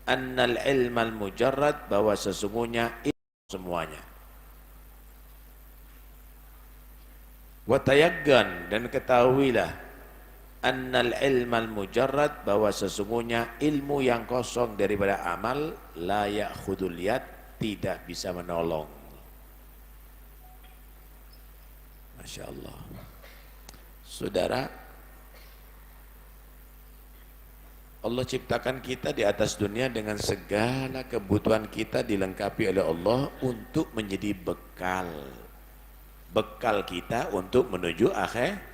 annal ilmal mujarrad, bahwa sesungguhnya ilmu semuanya. Wa tayaggan, dan ketahuilah, annal ilmal mujarrad, bahwa sesungguhnya ilmu yang kosong daripada amal, la ya'khudul yad, tidak bisa menolong. Masya Allah. Saudara, Allah ciptakan kita di atas dunia dengan segala kebutuhan kita dilengkapi oleh Allah untuk menjadi bekal. Bekal kita untuk menuju akhirat.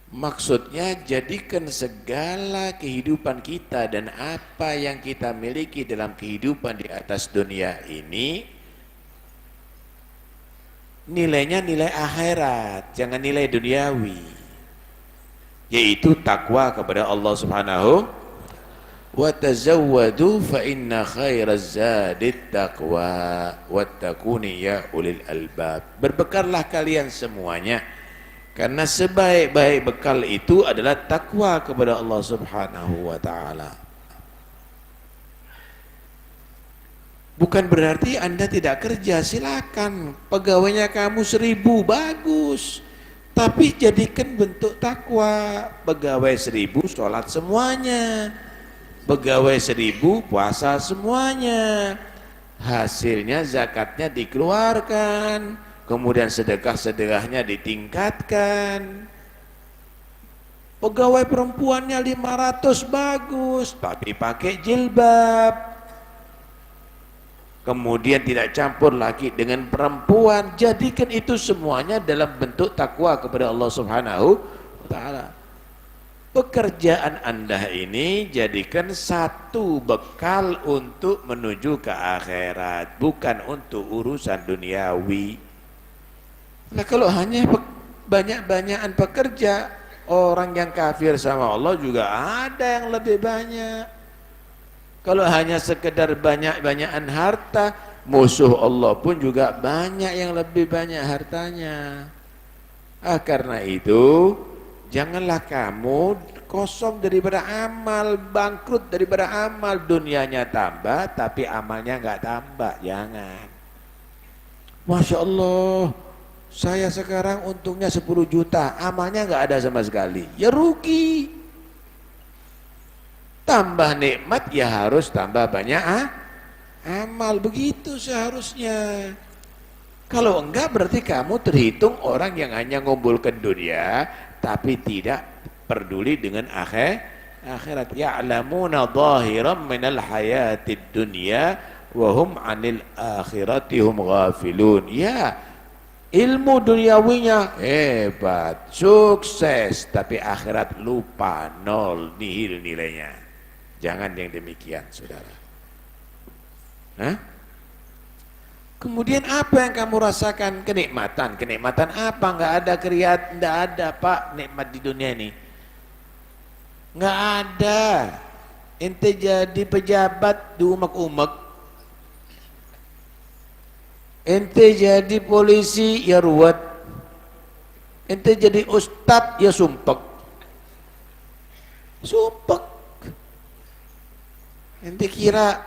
Maksudnya, jadikan segala kehidupan kita dan apa yang kita miliki dalam kehidupan di atas dunia ini nilainya nilai akhirat, jangan nilai duniawi, yaitu takwa kepada Allah Subhanahu wa tazawwadu fa inna khairaz zadit taqwa wattaquni ya ulil albab. Berbekallah kalian semuanya, karena sebaik-baik bekal itu adalah takwa kepada Allah Subhanahu wa taala. Bukan berarti Anda tidak kerja, silakan. Pegawainya kamu 1000, bagus. Tapi jadikan bentuk takwa. Pegawai 1000 sholat semuanya, pegawai 1000 puasa semuanya, hasilnya zakatnya dikeluarkan, kemudian sedekah-sedekahnya ditingkatkan. Pegawai perempuannya 500, bagus, tapi pakai jilbab, kemudian tidak campur lagi dengan perempuan. Jadikan itu semuanya dalam bentuk takwa kepada Allah Subhanahu wa taala. Pekerjaan Anda ini jadikan satu bekal untuk menuju ke akhirat, bukan untuk urusan duniawi. Nah, kalau hanya banyak-banyakan pekerja, orang yang kafir sama Allah juga ada yang lebih banyak. Kalau hanya sekedar banyak-banyakan harta, musuh Allah pun juga banyak yang lebih banyak hartanya. Karena itu, janganlah kamu kosong daripada amal, bangkrut daripada amal. Dunianya tambah tapi amalnya nggak tambah, jangan. Masya Allah, saya sekarang untungnya 10 juta, amalnya nggak ada sama sekali, ya rugi. Tambah nikmat ya harus tambah banyak amal, begitu seharusnya. Kalau enggak, berarti kamu terhitung orang yang hanya ngumpulkan dunia tapi tidak peduli dengan akhirat. Ya'lamuna dhahiran minal hayatid dunya wa hum 'anil akhirati hum ghafilun. Ya, ilmu duniawinya hebat, sukses, tapi akhirat lupa, nol, nihil nilainya. Jangan yang demikian, saudara. Kemudian apa yang kamu rasakan? Kenikmatan. Kenikmatan apa? Nggak ada nggak ada, Pak, nikmat di dunia ini. Nggak ada. Ente jadi pejabat di umek-umek, ente jadi polisi ya ruwet, ente jadi ustad ya sumpek. Ente kira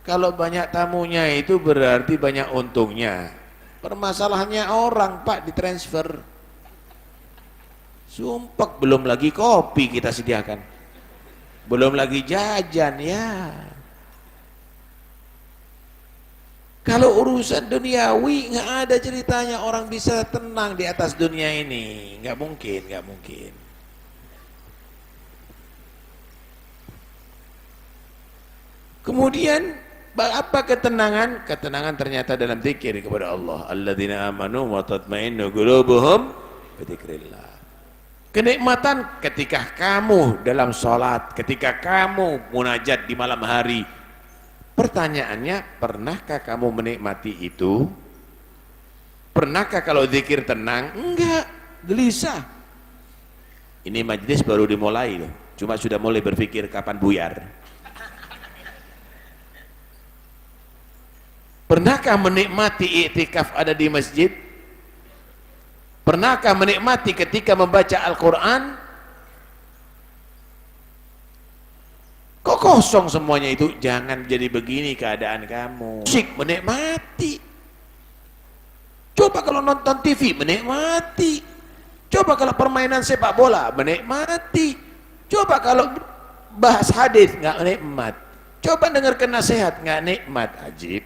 kalau banyak tamunya itu berarti banyak untungnya? Permasalahannya orang, Pak, ditransfer. Sumpek, belum lagi kopi kita sediakan, belum lagi jajan ya. Kalau urusan duniawi nggak ada ceritanya orang bisa tenang di atas dunia ini, nggak mungkin, nggak mungkin. Kemudian apa ketenangan? Ketenangan ternyata dalam zikir kepada Allah. Alladzina amanu wa tatma'innu qulubuhum bi dzikrillah. Kenikmatan ketika kamu dalam sholat, ketika kamu munajat di malam hari. Pertanyaannya, pernahkah kamu menikmati itu? Pernahkah kalau zikir tenang? Enggak, gelisah. Ini majlis baru dimulai loh, cuma sudah mulai berpikir kapan buyar. Pernahkah menikmati iktikaf ada di masjid? Pernahkah menikmati ketika membaca Al-Quran? Kok kosong semuanya itu. Jangan jadi begini keadaan kamu. Musik menikmati. Coba kalau nonton TV menikmati. Coba kalau permainan sepak bola menikmati. Coba kalau bahas hadis nggak nikmat. Coba dengarkan nasihat nggak nikmat. Ajib.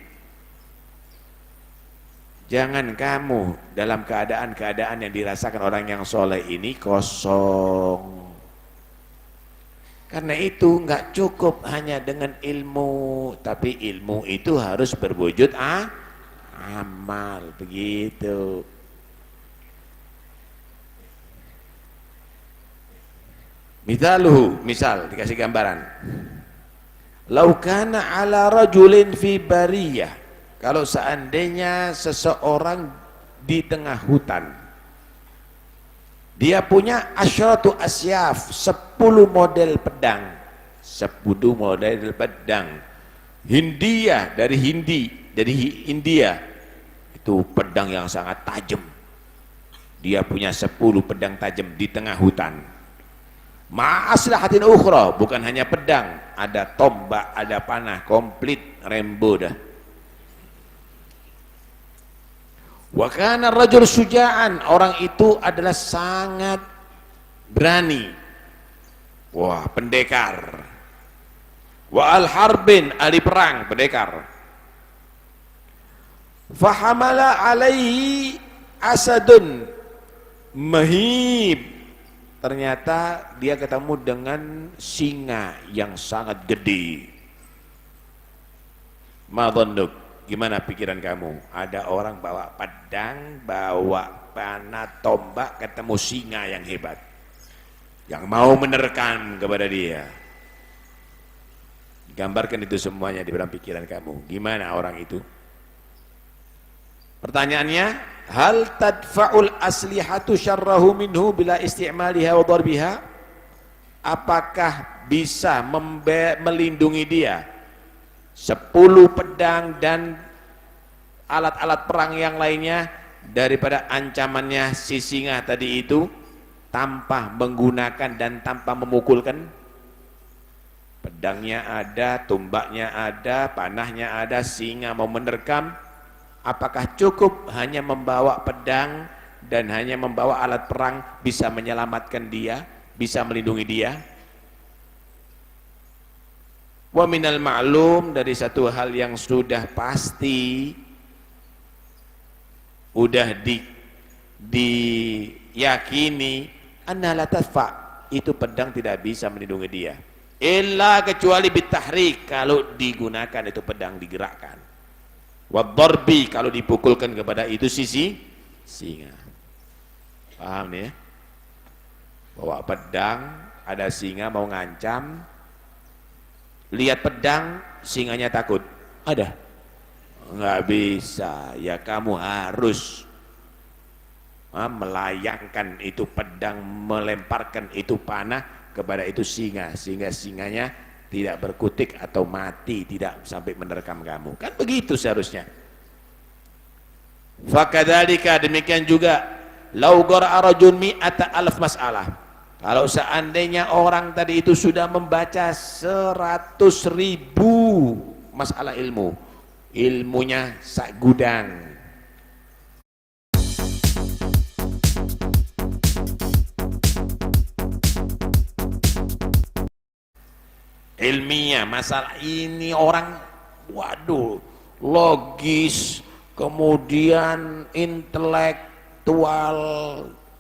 Jangan kamu dalam keadaan-keadaan yang dirasakan orang yang soleh ini kosong. Karena itu nggak cukup hanya dengan ilmu, tapi ilmu itu harus berwujud amal, begitu. Misal dikasih gambaran. Lau kana ala rajulin fi bariyah, kalau seandainya seseorang di tengah hutan, dia punya asyratu asyaf, 10 model pedang, 10 model pedang. Hindia, dari India, itu pedang yang sangat tajam. Dia punya 10 pedang tajam di tengah hutan. Ma'aslahatin ukhra, bukan hanya pedang, ada tombak, ada panah, komplit rembo dah. Wa kana rajul syuja'an, orang itu adalah sangat berani. Wah, pendekar. Wa al-harbin, ahli perang, pendekar. Fahamala alaihi asadun mahib, ternyata dia ketemu dengan singa yang sangat gede. Ma dhannuk, gimana pikiran kamu? Ada orang bawa pedang, bawa panah, tombak, ketemu singa yang hebat, yang mau menerkam kepada dia. Gambarkan itu semuanya di dalam pikiran kamu. Gimana orang itu? Pertanyaannya, hal tadfa'ul aslihatu syarrahu minhu bila isti'maliha wa darbiha? Apakah bisa melindungi dia 10 pedang dan alat-alat perang yang lainnya daripada ancamannya si singa tadi itu, tanpa menggunakan dan tanpa memukulkan? Pedangnya ada, tombaknya ada, panahnya ada, singa mau menerkam. Apakah cukup hanya membawa pedang dan hanya membawa alat perang bisa menyelamatkan dia, bisa melindungi dia? Wa minal ma'lum, dari satu hal yang sudah pasti, udah diyakini, anna la tadfa, itu pedang tidak bisa melindungi dia. Illa, kecuali bitahrik, kalau digunakan itu pedang digerakkan. Wadharbi, kalau dipukulkan kepada itu sisi singa. Paham nih ya? Bawa pedang, ada singa mau ngancam, lihat pedang, singanya takut. Ada? Nggak bisa. Ya kamu harus melayangkan itu pedang, melemparkan itu panah kepada itu singa, sehingga singanya tidak berkutik atau mati, tidak sampai menerkam kamu. Kan begitu seharusnya. Fakadzalika, demikian juga, lau qara'a rajul mi'ata alf mas'alah, kalau seandainya orang tadi itu sudah membaca 100.000 masalah ilmu, ilmunya sak gudang, ilmiah, masalah ini orang, waduh, logis, kemudian intelektual,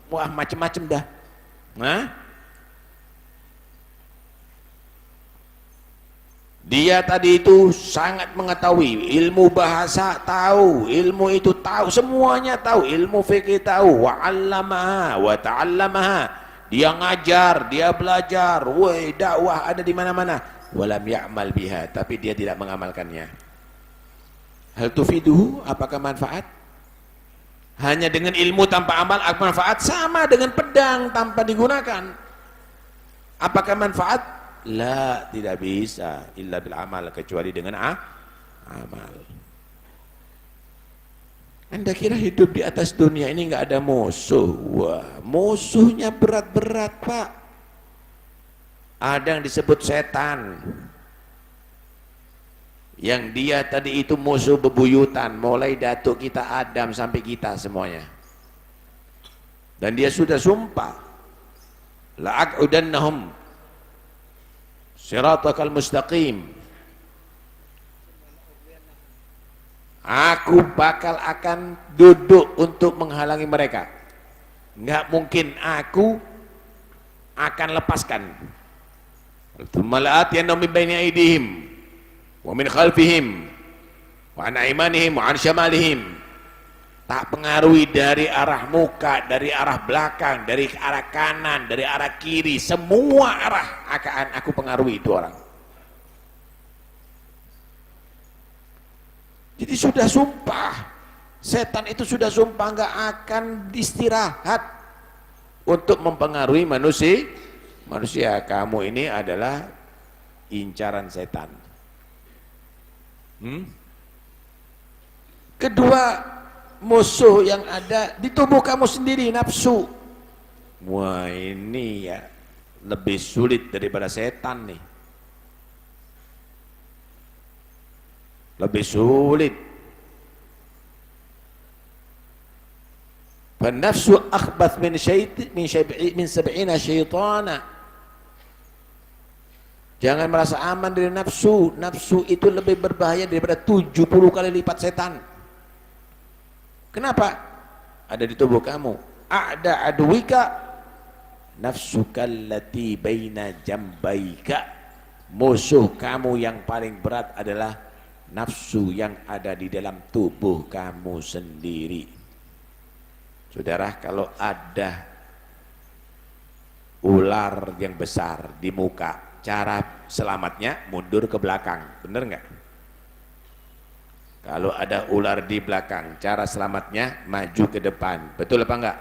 wah macam-macam dah. Nah, dia tadi itu sangat mengetahui ilmu bahasa, tahu ilmu itu, tahu semuanya, tahu ilmu fikih, tahu, wa 'allamaha wa ta'allamaha, dia ngajar, dia belajar, woi, dakwah ada di mana-mana, walam ya'mal biha, tapi dia tidak mengamalkannya. Hal tufiduhu, apakah manfaat? Hanya dengan ilmu tanpa amal apa manfaat? Sama dengan pedang tanpa digunakan. Apakah manfaat? La, tidak bisa, illa bil amal, kecuali dengan amal. Anda kira hidup di atas dunia ini nggak ada musuh? Wah, musuhnya berat-berat, Pak. Ada yang disebut setan, yang dia tadi itu musuh bebuyutan, mulai datuk kita Adam sampai kita semuanya. Dan dia sudah sumpah, la'aq'udannahum siratakal mustaqim, aku bakal akan duduk untuk menghalangi mereka. Nggak mungkin aku akan lepaskan. Mala'atiyannahum min baini aydihim wa min khalfihim wa an aymanihim wa an syamalihim. Tak pengaruhi dari arah muka, dari arah belakang, dari arah kanan, dari arah kiri, semua arah akan aku pengaruhi itu orang. Jadi sudah sumpah, setan itu sudah sumpah nggak akan istirahat untuk mempengaruhi manusia. Kamu ini adalah incaran setan. Kedua, musuh yang ada di tubuh kamu sendiri, nafsu. Wah, ini ya lebih sulit daripada setan nih. Lebih sulit. Nafsu akhbath min sab'ina syaitana. Jangan merasa aman dari nafsu. Nafsu itu lebih berbahaya daripada 70 kali lipat setan. Kenapa? Ada di tubuh kamu. A'da aduwika nafsuka allati baina jambaika. Musuh kamu yang paling berat adalah nafsu yang ada di dalam tubuh kamu sendiri. Saudara, kalau ada ular yang besar di muka, cara selamatnya mundur ke belakang, bener nggak? Kalau ada ular di belakang, cara selamatnya maju ke depan, betul apa enggak?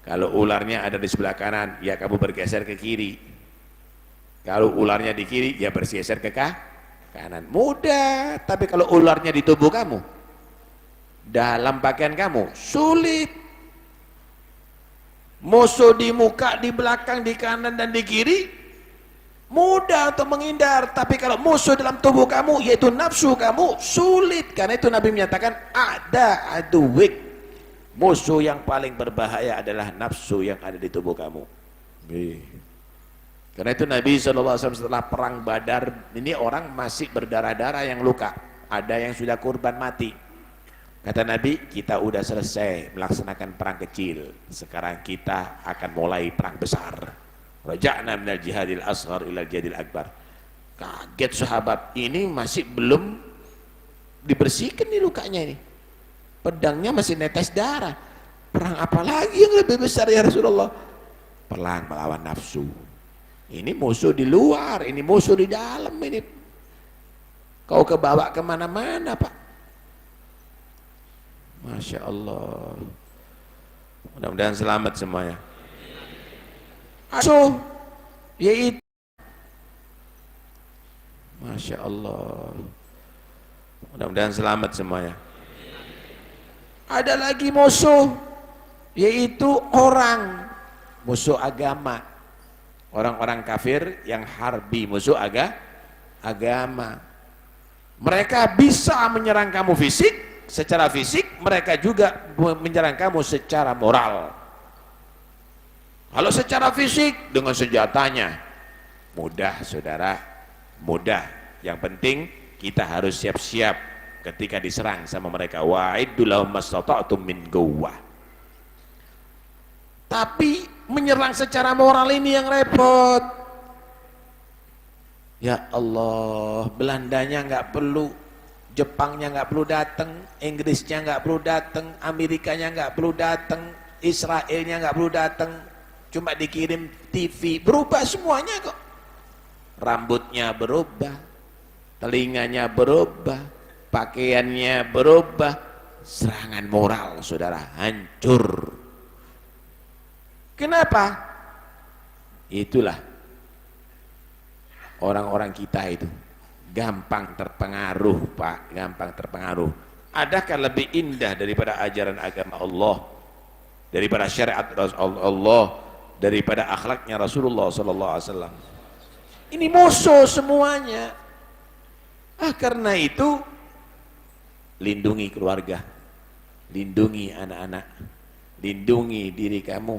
Kalau ularnya ada di sebelah kanan, ya kamu bergeser ke kiri. Kalau ularnya di kiri, ya bergeser ke kanan. Mudah. Tapi kalau ularnya di tubuh kamu, dalam pakaian kamu, sulit. Musuh di muka, di belakang, di kanan dan di kiri, mudah untuk menghindar. Tapi kalau musuh dalam tubuh kamu, yaitu nafsu kamu, sulit. Karena itu Nabi menyatakan, ada aduwik, musuh yang paling berbahaya adalah nafsu yang ada di tubuh kamu. Karena itu Nabi SAW setelah perang Badar, ini orang masih berdarah-darah yang luka, ada yang sudah kurban mati. Kata Nabi, kita udah selesai melaksanakan perang kecil, sekarang kita akan mulai perang besar. Raja'na minal jihadil asghar ilal jihadil akbar. Kaget sahabat, ini masih belum dibersihkan nih lukanya ini, pedangnya masih netes darah. Perang apa lagi yang lebih besar ya Rasulullah? Perang melawan nafsu. Ini musuh di luar, ini musuh di dalam, ini kau kebawa kemana-mana Pak. Masya Allah, mudah-mudahan selamat semuanya. So, yaitu Masya Allah, mudah-mudahan selamat semuanya. Ada lagi musuh, yaitu orang, musuh agama, orang-orang kafir yang harbi, musuh agama. Mereka bisa menyerang kamu fisik, secara fisik, mereka juga menyerang kamu secara moral. Kalau secara fisik dengan senjatanya, mudah saudara, mudah. Yang penting kita harus siap-siap ketika diserang sama mereka. Wa'iddu lahum mastata'tum min quwwah. Tapi menyerang secara moral ini yang repot. Ya Allah, Belandanya nggak perlu, Jepangnya nggak perlu datang, Inggrisnya nggak perlu datang, Amerikanya nggak perlu datang, Israelnya nggak perlu datang, cuma dikirim TV, berubah semuanya kok. Rambutnya berubah, telinganya berubah, pakaiannya berubah. Serangan moral saudara, hancur. Kenapa? Itulah orang-orang kita itu gampang terpengaruh Pak, gampang terpengaruh. Adakah lebih indah daripada ajaran agama Allah, daripada syariat Allah, daripada akhlaknya Rasulullah SAW? Ini musuh semuanya. Karena itu lindungi keluarga, lindungi anak-anak, lindungi diri kamu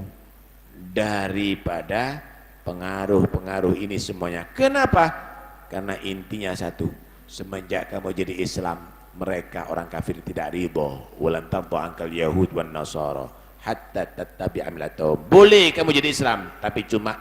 daripada pengaruh-pengaruh ini semuanya. Kenapa? Karena intinya satu, semenjak kamu jadi Islam, mereka orang kafir tidak ridho. Walan tarda ankal yahud wan nasara hatta tattabi'a millatahum. Boleh kamu jadi Islam, tapi cuma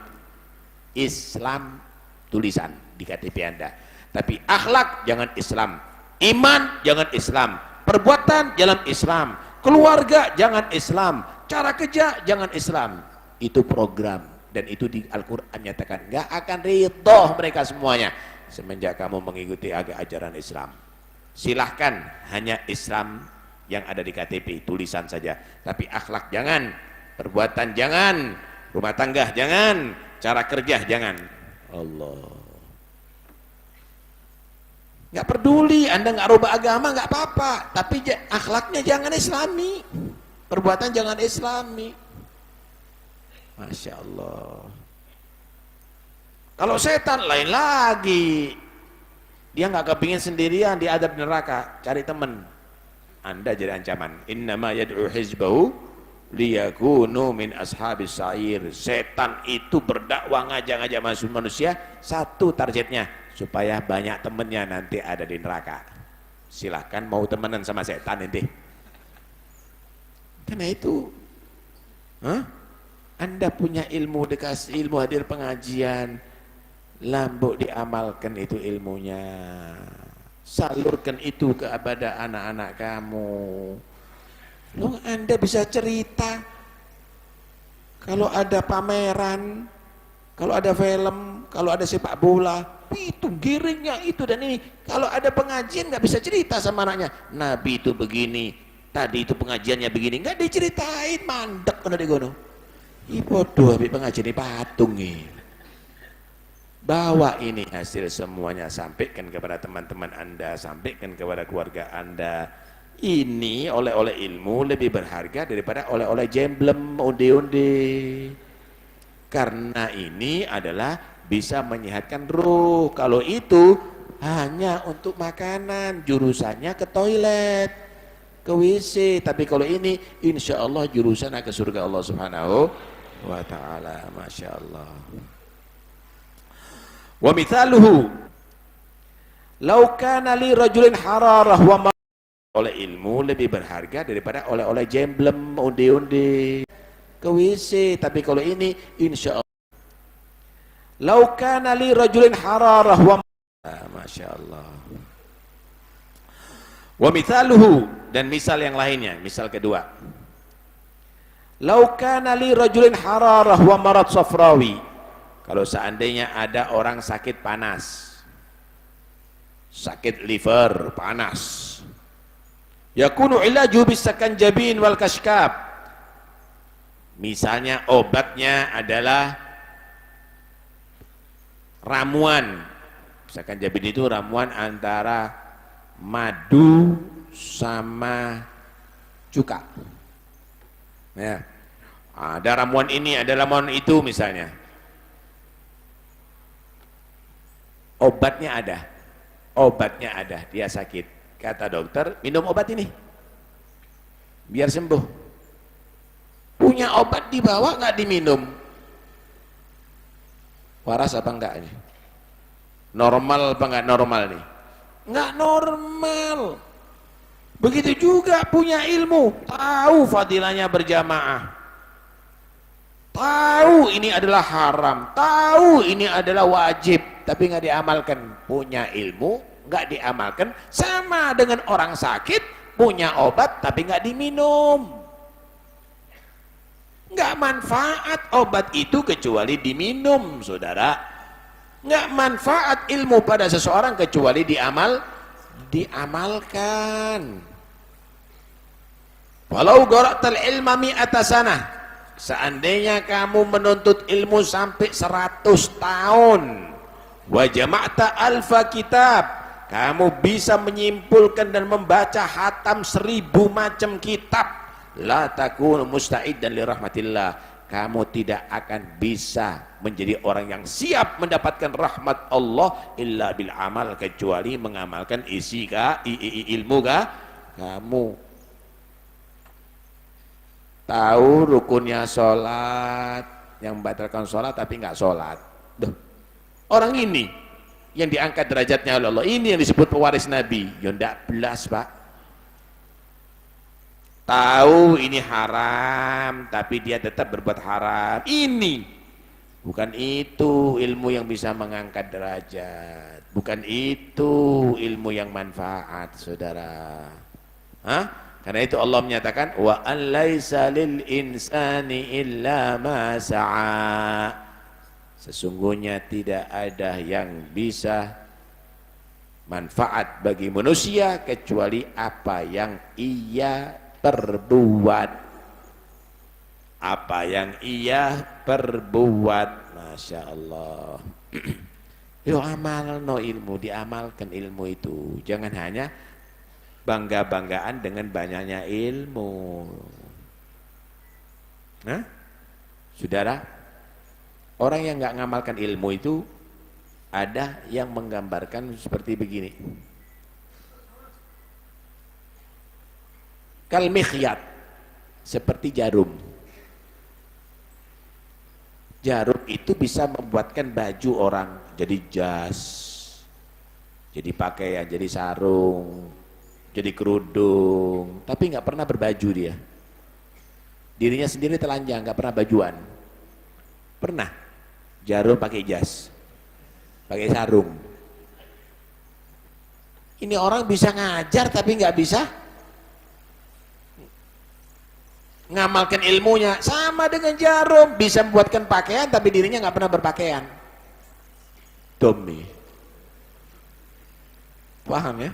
Islam tulisan di KTP Anda. Tapi akhlak jangan Islam, iman jangan Islam, perbuatan jangan Islam, keluarga jangan Islam, cara kerja jangan Islam. Itu program, dan itu di Al-Quran nyatakan nggak akan ridho mereka semuanya semenjak kamu mengikuti ajaran Islam. Silahkan hanya Islam yang ada di KTP tulisan saja, tapi akhlak jangan, perbuatan jangan, rumah tangga jangan, cara kerja jangan. Allah nggak peduli Anda nggak rubah agama, nggak apa-apa, tapi akhlaknya jangan Islami, perbuatan jangan Islami. Masya Allah. Kalau setan lain lagi, dia nggak kepingin sendirian diadab neraka, cari teman. Anda jadi ancaman. Innama yad'u hizbahu liyakunu min ashabis sa'ir. Setan itu berdakwah ngajak-ngajak masuk manusia, satu targetnya supaya banyak temennya nanti ada di neraka. Silahkan mau temenan sama setan nanti. Karena itu, Anda punya ilmu, dikasih ilmu, hadir pengajian, lambuk diamalkan itu ilmunya, salurkan itu kepada anak-anak kamu. Loh, Anda bisa cerita kalau ada pameran, kalau ada film, kalau ada sepak bola, itu giringnya itu dan ini. Kalau ada pengajian nggak bisa cerita sama anaknya, Nabi itu begini, tadi itu pengajiannya begini, nggak diceritain, mandek kena digono. Bodoh habis pengajian ini patung nih. Bawa ini hasil semuanya, sampaikan kepada teman-teman Anda, sampaikan kepada keluarga Anda. Ini oleh-oleh ilmu lebih berharga daripada oleh-oleh jemblem, onde-onde. Karena ini adalah bisa menyehatkan ruh. Kalau itu hanya untuk makanan, jurusannya ke toilet, ke WC. Tapi kalau ini insya Allah jurusannya ke surga Allah Subhanahu wa ta'ala. Masya Allah. Wa mithaluhu law kana li rajulin hararah wa oleh ilmu lebih berharga daripada oleh-oleh jemblem, onde-onde, ke WC. Tapi kalau ini insya Allah law kana li rajulin hararah wa Masya Allah. Wa mithaluhu, dan misal yang lainnya, misal kedua, law kana li rajulin hararah wa marad safrawi. Kalau seandainya ada orang sakit panas, sakit liver, panas, yakunu ilaju bisakanjabin wal kashkab. Misalnya obatnya adalah ramuan. Sakanjabin itu ramuan antara madu sama cuka. Ya. Ada ramuan ini, ada ramuan itu misalnya. Obatnya ada, dia sakit. Kata dokter, minum obat ini biar sembuh. Punya obat dibawa nggak diminum, waras apa enggak ini? Normal apa enggak normal nih? Enggak normal. Begitu juga punya ilmu, tahu fadilahnya berjamaah, tahu ini adalah haram, tahu ini adalah wajib, tapi nggak diamalkan. Punya ilmu nggak diamalkan, sama dengan orang sakit punya obat tapi nggak diminum. Nggak manfaat obat itu kecuali diminum, saudara. Nggak manfaat ilmu pada seseorang kecuali diamalkan. Walau gharaqtal ilma mi'ata sanah, seandainya kamu menuntut ilmu sampai 100 tahun, wa jama'ta alfa kitab, kamu bisa menyimpulkan dan membaca hatam 1000 macam kitab, la takunu musta'iddan li rahmatillah, kamu tidak akan bisa menjadi orang yang siap mendapatkan rahmat Allah illa bil amal, kecuali mengamalkan ilmu kamu. Tahu rukunnya sholat, yang membatalkan sholat tapi nggak sholat. Duh, orang ini yang diangkat derajatnya oleh Allah, ini yang disebut pewaris Nabi. Ya ndak belas, Pak. Tahu ini haram tapi dia tetap berbuat haram. Ini bukan itu ilmu yang bisa mengangkat derajat, bukan itu ilmu yang manfaat, saudara. Hah? Karena itu Allah menyatakan wa an laisa lil insani illa ma sa'a. Sesungguhnya tidak ada yang bisa manfaat bagi manusia kecuali apa yang ia perbuat. Apa yang ia perbuat. Masya Allah. Yo, amal no ilmu, diamalkan ilmu itu. Jangan hanya bangga-banggaan dengan banyaknya ilmu. Nah, saudara, orang yang nggak ngamalkan ilmu itu ada yang menggambarkan seperti begini. Kal mikhyat, seperti jarum. Jarum itu bisa membuatkan baju orang jadi jas, jadi pakaian, jadi sarung, jadi kerudung, tapi nggak pernah berbaju dia. Dirinya sendiri telanjang, nggak pernah bajuan. Pernah jarum pakai jas, pakai sarung. Ini orang bisa ngajar tapi nggak bisa ngamalkan ilmunya. Sama dengan jarum, bisa membuatkan pakaian tapi dirinya nggak pernah berpakaian. Domi, paham ya?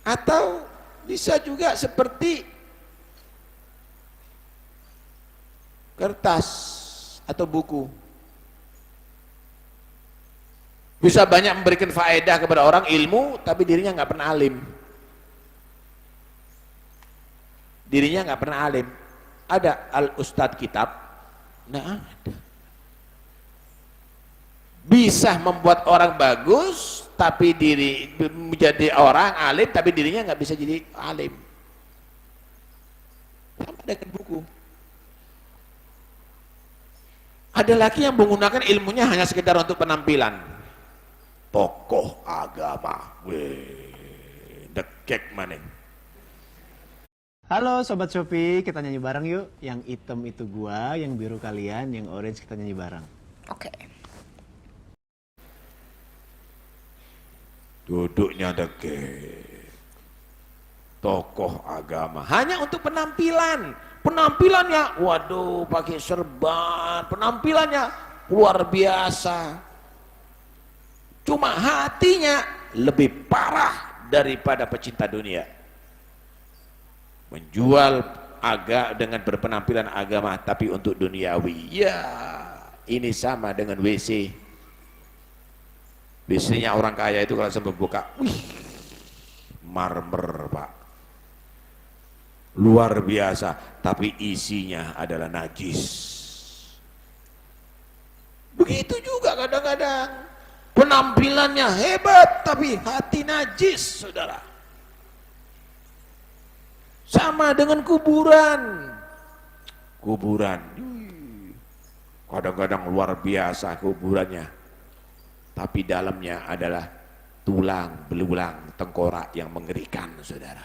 Atau bisa juga seperti kertas atau buku, bisa banyak memberikan faedah kepada orang, ilmu, tapi dirinya nggak pernah alim. Dirinya nggak pernah alim. Ada al-ustadz kitab, nah ada. Bisa membuat orang bagus, tapi diri menjadi orang alim, tapi dirinya nggak bisa jadi alim. Sama dengan buku. Ada lagi yang menggunakan ilmunya hanya sekedar untuk penampilan. Tokoh agama, dekek maning. Halo Sobat Shopee, kita nyanyi bareng yuk. Yang hitam itu gua, yang biru kalian, yang orange kita nyanyi bareng. Oke. Duduknya dekek. Tokoh agama hanya untuk penampilan. Penampilannya, waduh, pakai serban. Penampilannya luar biasa. Cuma hatinya lebih parah daripada pecinta dunia. Menjual dengan berpenampilan agama tapi untuk duniawi. Ya, ini sama dengan WC. WC-nya orang kaya itu kalau sampai buka, wih, marmer, Pak. Luar biasa, tapi isinya adalah najis. Begitu juga kadang-kadang. Penampilannya hebat, tapi hati najis, saudara. Sama dengan kuburan. Kuburan, kadang-kadang luar biasa kuburannya, tapi dalamnya adalah tulang, belulang, tengkorak yang mengerikan, saudara.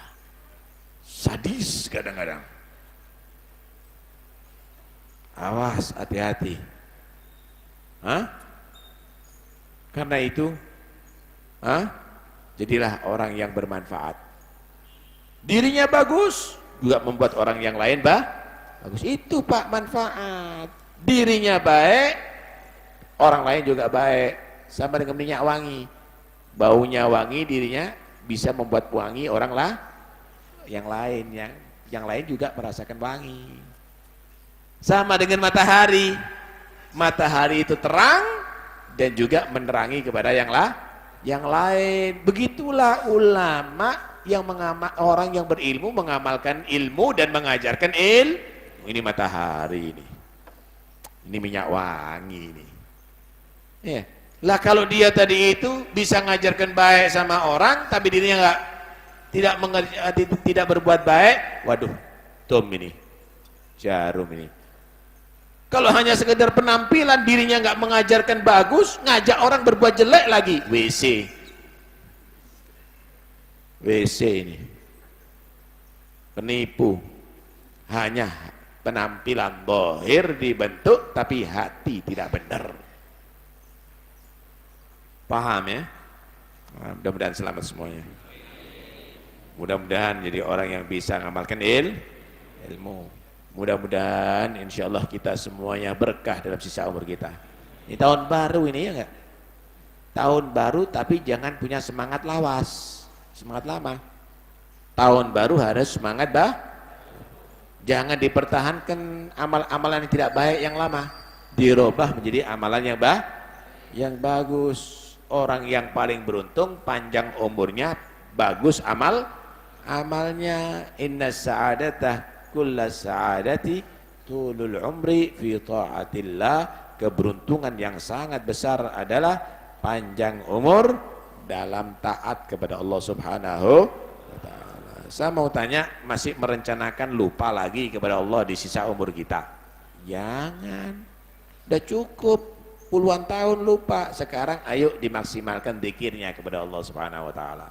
Sadis kadang-kadang. Awas, hati-hati. Karena itu, jadilah orang yang bermanfaat. Dirinya bagus, juga membuat orang yang lain bagus. Itu Pak manfaat. Dirinya baik, orang lain juga baik. Sama dengan minyak wangi. Baunya wangi, dirinya bisa membuat wangi orang lah. Yang lain juga merasakan wangi. Sama dengan matahari. Matahari itu terang dan juga menerangi kepada yang lain. Begitulah ulama orang yang berilmu mengamalkan ilmu dan mengajarkan ini matahari ini minyak wangi ini ya. Lah kalau dia tadi itu bisa mengajarkan baik sama orang tapi dirinya tidak berbuat baik, waduh, ini jarum ini. Kalau hanya sekedar penampilan dirinya nggak mengajarkan bagus, ngajak orang berbuat jelek lagi, WC ini penipu, hanya penampilan zahir dibentuk tapi hati tidak benar. Paham ya? Mudah-mudahan selamat semuanya, mudah-mudahan jadi orang yang bisa mengamalkan ilmu. Mudah-mudahan insyaallah kita semuanya berkah dalam sisa umur kita. Ini tahun baru ini ya enggak? Tahun baru tapi jangan punya semangat lawas, semangat lama. Tahun baru harus semangat jangan dipertahankan amalan yang tidak baik yang lama, dirubah menjadi amalan yang bagus. Orang yang paling beruntung panjang umurnya, bagus amalnya. Inna sa'adatah kulla sa'adati tulul umri fi ta'atillah. Keberuntungan yang sangat besar adalah panjang umur dalam taat kepada Allah Subhanahu wa ta'ala. Saya mau tanya, masih merencanakan lupa lagi kepada Allah di sisa umur kita? Jangan, udah cukup puluhan tahun lupa. Sekarang ayo dimaksimalkan zikirnya kepada Allah Subhanahu wa ta'ala.